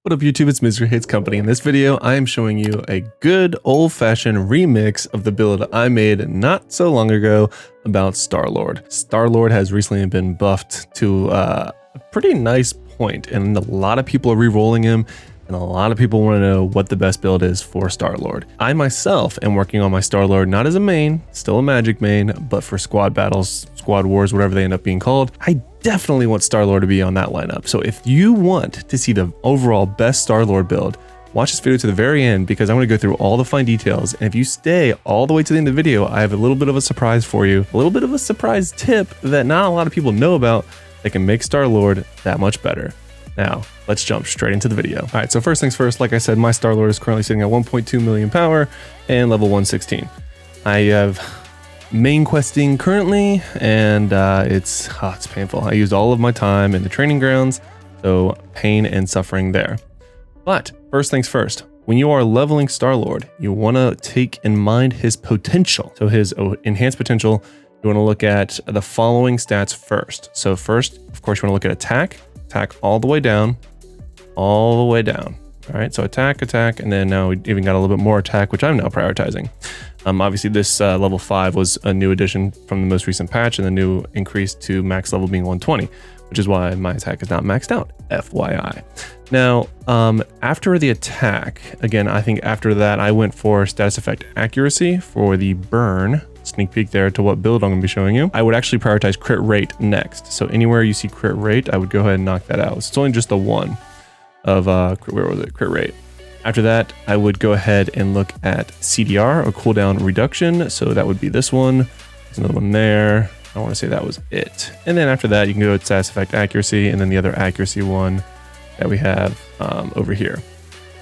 What up YouTube, it's Mr. Hits Company. In this video, I am showing you a good old-fashioned remix of the build I made not so long ago about Star-Lord. Star-Lord has recently been buffed to a pretty nice point, and a lot of people are re-rolling him, and a lot of people want to know what the best build is for Star-Lord. I myself am working on my Star-Lord not as a main, still a magic main, but for squad battles, squad wars, whatever they end up being called. I definitely want Star-Lord to be on that lineup. So if you want to see the overall best Star-Lord build, watch this video to the very end because I'm going to go through all the fine details. And if you stay all the way to the end of the video, I have a little bit of a surprise for you, a little bit of a surprise tip that not a lot of people know about that can make Star-Lord that much better. Now, let's jump straight into the video. All right, so first things first, like I said, my Star-Lord is currently sitting at 1.2 million power and level 116. I have main questing currently, and it's painful. I used all of my time in the training grounds, so pain and suffering there. But first things first, when you are leveling Star-Lord, you want to take in mind his potential. So his enhanced potential, you want to look at the following stats first. So first, of course, you want to look at attack all the way down. All right, so attack, and then now we even got a little bit more attack, which I'm now prioritizing. Obviously this level 5 was a new addition from the most recent patch, and the new increase to max level being 120, which is why my attack is not maxed out, FYI. Now, after the attack, again, I think after that, I went for status effect accuracy for the burn. Sneak peek there to what build I'm going to be showing you. I would actually prioritize crit rate next. So anywhere you see crit rate, I would go ahead and knock that out. So it's only just the one of, where was it? Crit rate. After that, I would go ahead and look at CDR or cooldown reduction. So that would be this one. There's another one there. I want to say that was it. And then after that, you can go with status effect accuracy and then the other accuracy one that we have over here.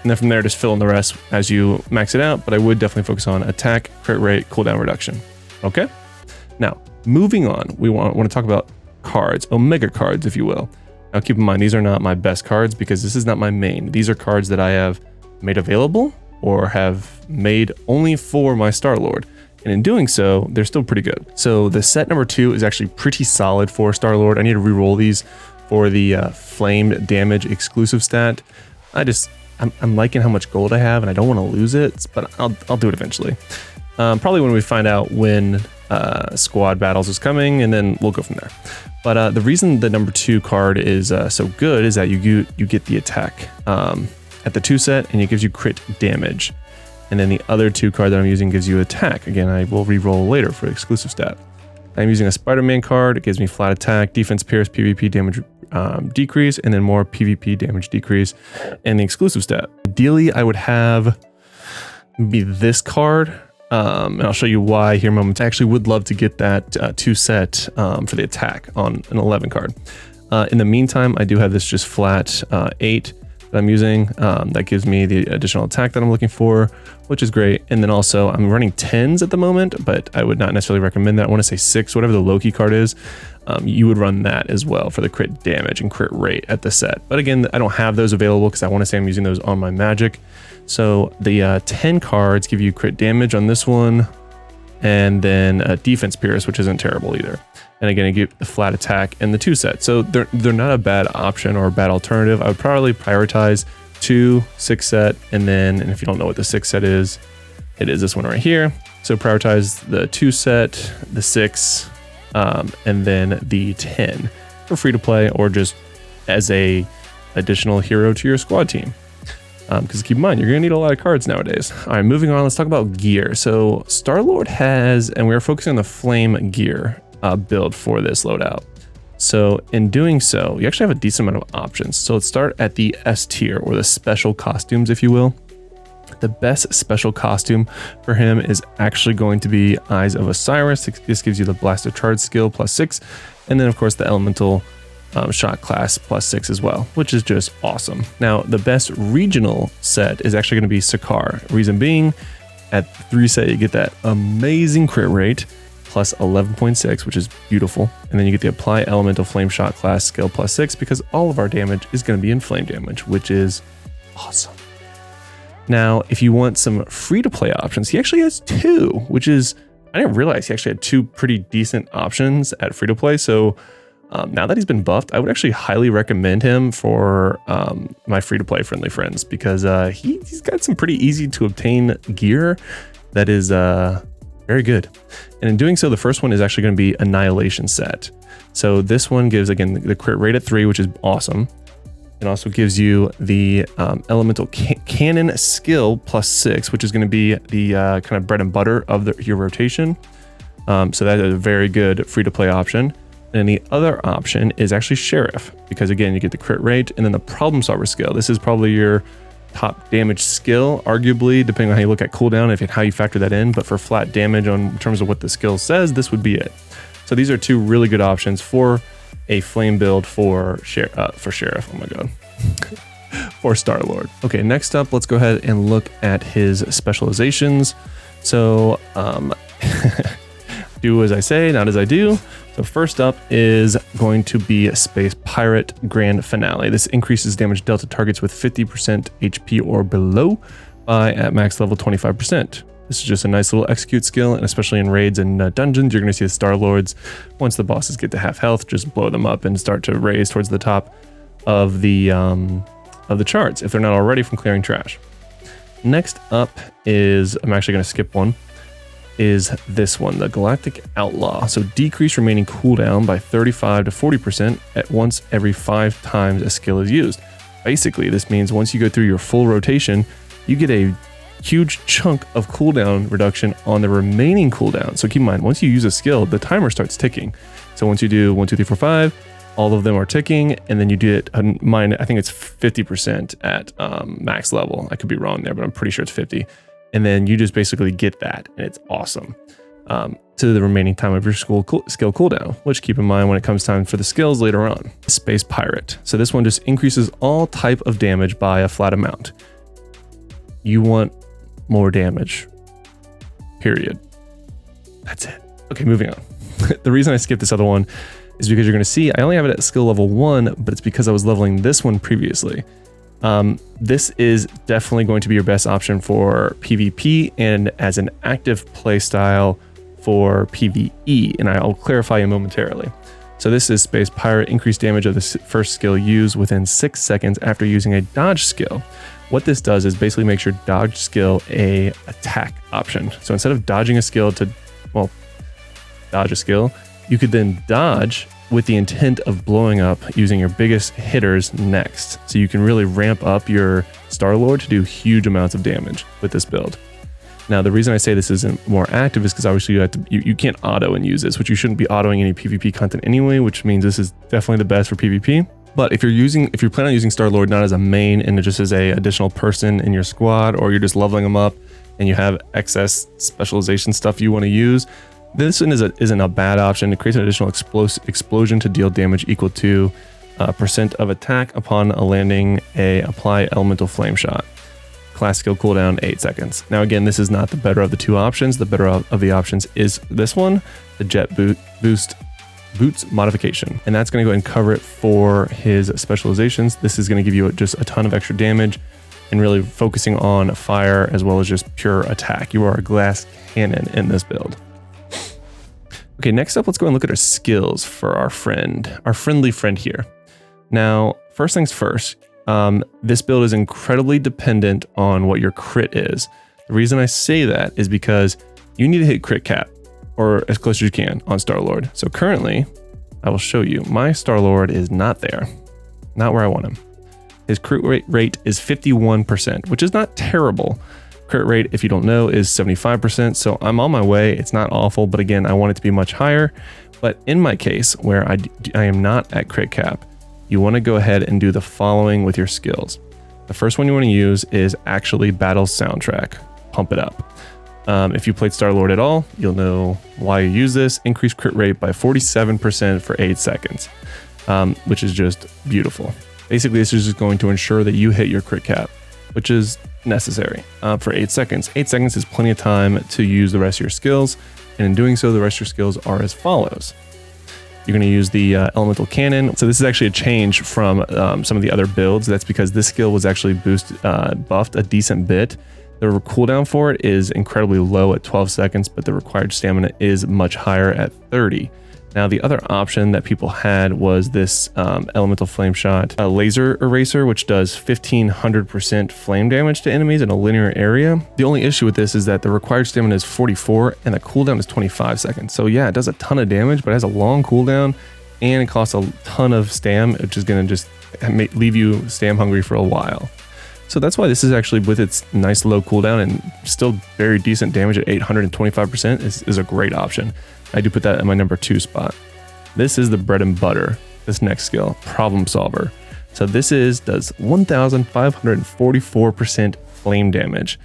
And then from there, just fill in the rest as you max it out. But I would definitely focus on attack, crit rate, cooldown reduction. Okay. Now, moving on, we want to talk about cards, Omega cards, if you will. Now, keep in mind, these are not my best cards because this is not my main. These are cards that I have made available or have made only for my Star-Lord. And in doing so, they're still pretty good. So the set number 2 is actually pretty solid for Star-Lord. I need to re-roll these for the flame damage exclusive stat. I'm liking how much gold I have and I don't want to lose it, but I'll do it eventually. Probably when we find out when squad battles is coming, and then we'll go from there. But the reason the number 2 card is so good is that you get the attack at the 2 set, and it gives you crit damage. And then the other 2 card that I'm using gives you attack. Again, I will re-roll later for exclusive stat. I'm using a Spider-Man card. It gives me flat attack, defense, pierce, PvP damage decrease, and then more PvP damage decrease, and the exclusive stat. Ideally, I would have be this card. And I'll show you why here in a moment. I actually would love to get that 2 set for the attack on an 11 card. In the meantime, I do have this just flat 8 that I'm using. That gives me the additional attack that I'm looking for, which is great. And then also I'm running 10s at the moment, but I would not necessarily recommend that. I want to say 6, whatever the Loki card is. You would run that as well for the crit damage and crit rate at the set. But again, I don't have those available because I want to say I'm using those on my magic. So the 10 cards give you crit damage on this one, and then defense pierce, which isn't terrible either. And again, I get the flat attack and the 2 set. So they're not a bad option or a bad alternative. I would probably prioritize 2, 6 set, and if you don't know what the 6 set is, it is this one right here. So prioritize the 2 set, the 6, and then the 10 for free to play or just as a additional hero to your squad team. Because keep in mind, you're going to need a lot of cards nowadays. All right, moving on, let's talk about gear. So Star-Lord has, and we are focusing on the flame gear build for this loadout. So in doing so, you actually have a decent amount of options. So let's start at the S tier, or the special costumes, if you will. The best special costume for him is actually going to be Eyes of Osiris. This gives you the Blast of Charge skill +6, and then of course the Elemental shot class +6 as well, which is just awesome. Now, the best regional set is actually going to be Sakaar. Reason being, at 3 set, you get that amazing crit rate plus 11.6, which is beautiful. And then you get the Apply Elemental Flame Shot class skill +6 because all of our damage is going to be in flame damage, which is awesome. Now, if you want some free-to-play options, he actually has 2, which is, I didn't realize he actually had 2 pretty decent options at free-to-play. So Now that he's been buffed, I would actually highly recommend him for my free-to-play friendly friends, because he's got some pretty easy to obtain gear that is very good. And in doing so, the first one is actually going to be Annihilation Set. So this one gives, again, the crit rate at 3, which is awesome. It also gives you the elemental cannon skill plus 6, which is going to be the kind of bread and butter of your rotation. So that is a very good free-to-play option. And the other option is actually Sheriff, because again, you get the crit rate and then the problem solver skill. This is probably your top damage skill, arguably, depending on how you look at cooldown, if how you factor that in. But for flat damage in terms of what the skill says, this would be it. So these are two really good options for a flame build for Sheriff. Oh my god. For Star-Lord. Okay, next up, let's go ahead and look at his specializations. So do as I say, not as I do. So first up is going to be Space Pirate Grand Finale. This increases damage dealt to targets with 50% HP or below by at max level 25%. This is just a nice little execute skill, and especially in raids and dungeons, you're going to see the Star-Lords, once the bosses get to half health, just blow them up and start to raise towards the top of the charts, if they're not already, from clearing trash. Next up is, I'm actually going to skip one, is this one, the Galactic Outlaw. So decrease remaining cooldown by 35 to 40% at once every 5 times a skill is used. Basically, this means once you go through your full rotation, you get a huge chunk of cooldown reduction on the remaining cooldown. So keep in mind, once you use a skill, the timer starts ticking. So once you do 1, 2, 3, 4, 5, all of them are ticking, and then you do it, mine, I think it's 50% at max level. I could be wrong there, but I'm pretty sure it's 50. And then you just basically get that, and it's awesome. To the remaining time of your skill cooldown, which keep in mind when it comes time for the skills later on. Space Pirate. So this one just increases all type of damage by a flat amount. You want more damage, period. That's it. Okay, moving on. The reason I skipped this other one is because you're going to see I only have it at skill level 1, but it's because I was leveling this one previously. This is definitely going to be your best option for PvP and as an active play style for PvE, and I'll clarify you momentarily. So this is Space Pirate, increased damage of the first skill used within 6 seconds after using a dodge skill. What this does is basically makes your dodge skill a attack option. So instead of dodging a skill to, well, dodge a skill, you could then dodge with the intent of blowing up using your biggest hitters next. So you can really ramp up your Star-Lord to do huge amounts of damage with this build. Now, the reason I say this isn't more active is because obviously you can't auto and use this, which you shouldn't be autoing any PvP content anyway, which means this is definitely the best for PvP. But if you're planning on using Star-Lord not as a main and just as a additional person in your squad, or you're just leveling them up and you have excess specialization stuff you want to use, this one isn't a bad option. It creates an additional explosion to deal damage equal to % of attack upon landing a apply elemental flame shot. Class skill cooldown 8 seconds. Now again, this is not the better of the two options. The better of the options is this one, the Jet Boots modification, and that's going to go ahead and cover it for his specializations. This is going to give you just a ton of extra damage and really focusing on fire as well as just pure attack. You are a glass cannon in this build. Okay, next up, let's go and look at our skills for our friendly friend here. Now, first things first, this build is incredibly dependent on what your crit is. The reason I say that is because you need to hit crit cap, or as close as you can, on Star-Lord. So currently, I will show you, my Star-Lord is not there, not where I want him. His crit rate is 51%, which is not terrible. Crit rate, if you don't know, is 75%, so I'm on my way. It's not awful, but again, I want it to be much higher. But in my case, where I am not at crit cap, you want to go ahead and do the following with your skills. The first one you want to use is actually Battle Soundtrack. Pump it up. If you played Star-Lord at all, you'll know why you use this. Increase crit rate by 47% for 8 seconds, which is just beautiful. Basically, this is just going to ensure that you hit your crit cap, which is necessary for 8 seconds. 8 seconds is plenty of time to use the rest of your skills, and in doing so, the rest of your skills are as follows. You're going to use the elemental cannon. So this is actually a change from some of the other builds. That's because this skill was actually buffed a decent bit. The cooldown for it is incredibly low at 12 seconds, but the required stamina is much higher at 30. Now, the other option that people had was this elemental flame shot, a laser eraser, which does 1500% flame damage to enemies in a linear area. The only issue with this is that the required stamina is 44 and the cooldown is 25 seconds. So yeah, it does a ton of damage, but it has a long cooldown and it costs a ton of stam, which is going to just leave you stam hungry for a while. So that's why this is actually, with its nice low cooldown and still very decent damage at 825%, is a great option. I do put that at my number 2 spot. This is the bread and butter, this next skill, Problem Solver. So this does 1,544% flame damage,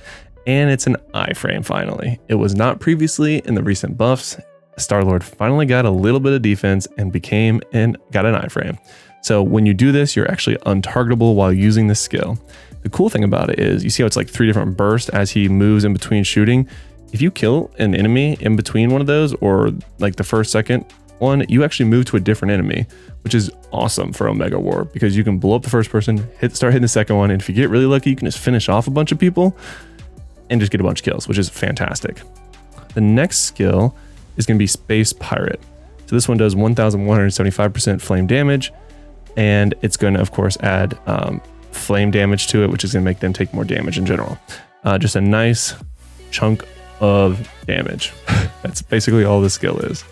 and it's an iframe finally. It was not previously in the recent buffs. Star-Lord finally got a little bit of defense and got an iframe. So when you do this, you're actually untargetable while using this skill. The cool thing about it is, you see how it's like 3 different bursts as he moves in between shooting. If you kill an enemy in between one of those, or like the first, second one, you actually move to a different enemy, which is awesome for Omega War, because you can blow up the first person, start hitting the second one, and if you get really lucky, you can just finish off a bunch of people and just get a bunch of kills, which is fantastic. The next skill is going to be Space Pirate. So this one does 1,175% flame damage, and it's going to, of course, add flame damage to it, which is going to make them take more damage in general. Just a nice chunk of damage. That's basically all the skill is.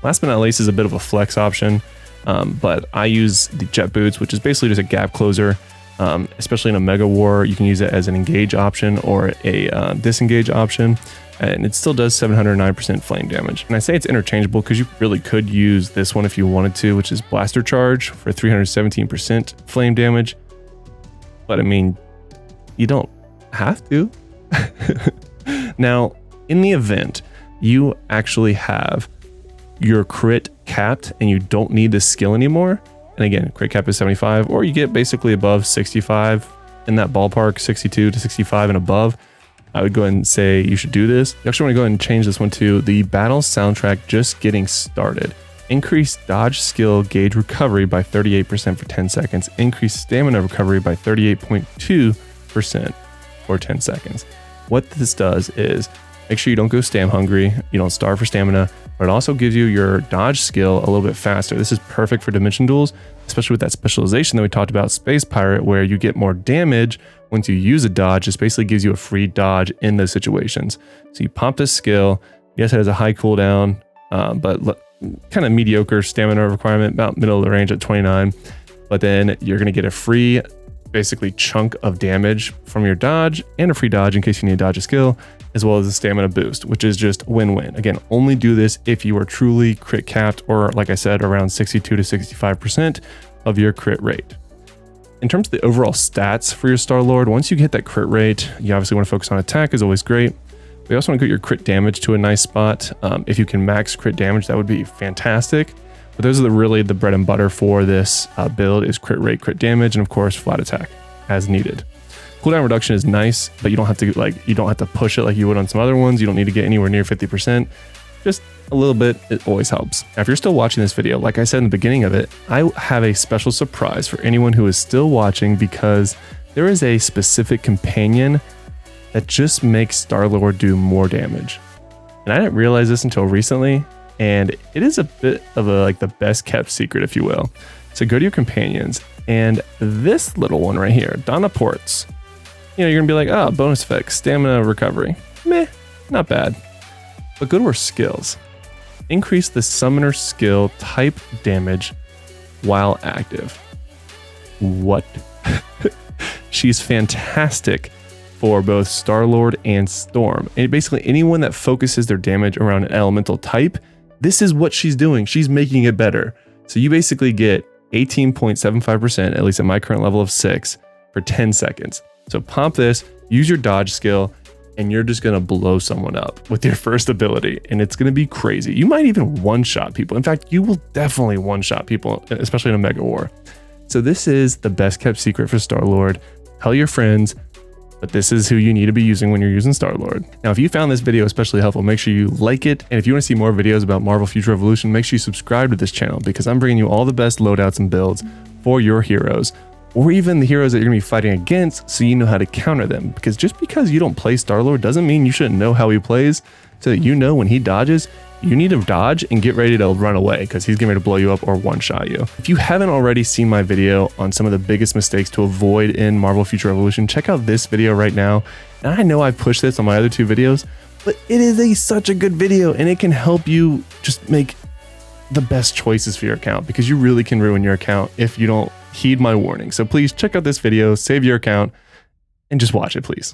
Last but not least is a bit of a flex option, but I use the jet boots, which is basically just a gap closer. Especially in a Mega War, you can use it as an engage option or a disengage option, and it still does 709% flame damage. And I say it's interchangeable because you really could use this one if you wanted to, which is Blaster Charge for 317% flame damage. But I mean, you don't have to. Now, in the event you actually have your crit capped and you don't need this skill anymore, and again, crit cap is 75, or you get basically above 65, in that ballpark, 62 to 65 and above, I would go ahead and say you should do this. You actually want to go ahead and change this one to the battle soundtrack just getting started. Increase dodge skill gauge recovery by 38% for 10 seconds. Increase stamina recovery by 38.2% for 10 seconds. What this does is make sure you don't go stam hungry, you don't starve for stamina, but it also gives you your dodge skill a little bit faster. This is perfect for dimension duels, especially with that specialization that we talked about, Space Pirate, where you get more damage once you use a dodge. This basically gives you a free dodge in those situations. So you pop this skill. Yes, it has a high cooldown, but kind of mediocre stamina requirement, about middle of the range at 29. But then you're going to get a free, basically, chunk of damage from your dodge, and a free dodge in case you need to dodge a skill, as well as a stamina boost, which is just win-win. Again, only do this if you are truly crit capped, or like I said, around 62 to 65% of your crit rate. In terms of the overall stats for your Star-Lord, once you hit that crit rate, you obviously want to focus on attack, is always great. But you also want to get your crit damage to a nice spot. If you can max crit damage, that would be fantastic. But those are really the bread and butter for this build, is crit rate, crit damage, and of course flat attack as needed. Cooldown reduction is nice, but you don't have to push it like you would on some other ones. You don't need to get anywhere near 50%. Just a little bit, it always helps. Now, if you're still watching this video, like I said in the beginning of it, I have a special surprise for anyone who is still watching, because there is a specific companion that just makes Star-Lord do more damage. And I didn't realize this until recently, and it is a bit of the best kept secret, if you will. So go to your companions, and this little one right here, Donna Ports. You're gonna be like, oh, bonus effect, stamina recovery. Meh, not bad. But go to her skills. Increase the summoner skill type damage while active. What? She's fantastic for both Star-Lord and Storm. And basically anyone that focuses their damage around an elemental type, this is what she's doing. She's making it better. So you basically get 18.75%, at least at my current level of 6, for 10 seconds. So pop this, use your dodge skill, and you're just going to blow someone up with your first ability. And it's going to be crazy. You might even one-shot people. In fact, you will definitely one-shot people, especially in a Mega War. So this is the best kept secret for Star-Lord. Tell your friends, but this is who you need to be using when you're using Star-Lord. Now, if you found this video especially helpful, make sure you like it. And if you want to see more videos about Marvel Future Revolution, make sure you subscribe to this channel, because I'm bringing you all the best loadouts and builds for your heroes, or even the heroes that you're going to be fighting against, so you know how to counter them. Because just because you don't play Star-Lord doesn't mean you shouldn't know how he plays, so that you know when he dodges, you need to dodge and get ready to run away because he's getting ready to blow you up or one-shot you. If you haven't already seen my video on some of the biggest mistakes to avoid in Marvel Future Revolution, check out this video right now. And I know I've pushed this on my other 2 videos, but it is such a good video and it can help you just make the best choices for your account, because you really can ruin your account if you don't heed my warning. So please check out this video, save your account, and just watch it, please.